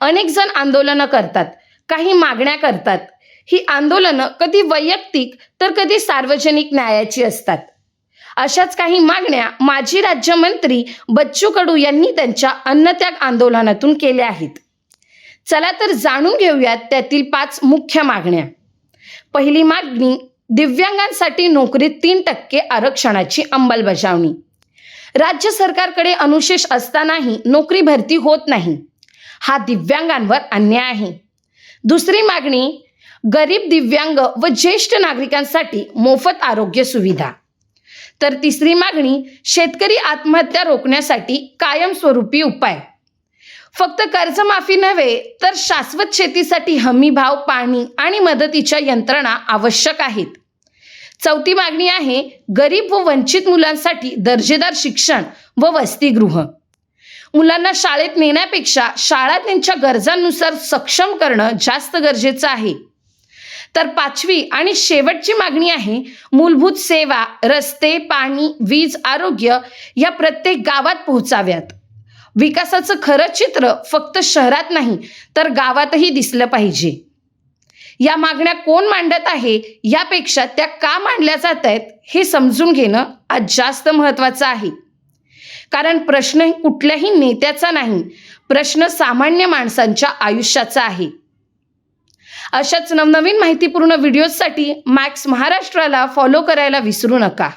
अनेक जण आंदोलनं करतात, काही मागण्या करतात. ही आंदोलनं कधी वैयक्तिक तर कधी सार्वजनिक न्यायाची असतात. अशाच काही मागण्या माजी राज्यमंत्री बच्चू कडू यांनी त्यांच्या अन्नत्याग आंदोलनातून केल्या आहेत. चला तर जाणून घेऊयात त्यातील 5 मुख्य मागण्या. पहिली मागणी, दिव्यांगांसाठी नोकरीत 3% आरक्षणाची अंमलबजावणी. राज्य सरकारकडे अनुशेष असतानाही नोकरी भरती होत नाही. हा दिव्यांगांवर अन्याय आहे. दुसरी मागणी, गरीब, दिव्यांग व ज्येष्ठ नागरिकांसाठी मोफत आरोग्य सुविधा. तर तिसरी मागणी, शेतकरी आत्महत्या रोखण्यासाठी कायमस्वरूपी उपाय. फक्त कर्जमाफी नव्हे तर शाश्वत शेतीसाठी हमी भाव, पाणी आणि मदतीच्या यंत्रणा आवश्यक आहेत. चौथी मागणी आहे, गरीब व वंचित मुलांसाठी दर्जेदार शिक्षण व वसतिगृह. मुलांना शाळेत नेण्यापेक्षा शाळा त्यांच्या गरजांनुसार सक्षम करणं जास्त गरजेचं आहे. तर 5वी आणि शेवटची मागणी आहे, मूलभूत सेवा, रस्ते, पाणी, वीज, आरोग्य या प्रत्येक गावात पोहोचाव्यात. विकासाचं खरं चित्र फक्त शहरात नाही तर गावातही दिसलं पाहिजे. या मागण्या कोण मांडत आहे यापेक्षा त्या का मांडल्या जात आहेत हे समजून घेणं आज जास्त महत्त्वाचं आहे. कारण प्रश्न कुठल्याही नेत्याचा नाही, प्रश्न सामान्य माणसांच्या आयुष्याचा आहे. अशाच नवनवीन माहितीपूर्ण व्हिडिओजसाठी मॅक्स महाराष्ट्राला फॉलो करायला विसरू नका.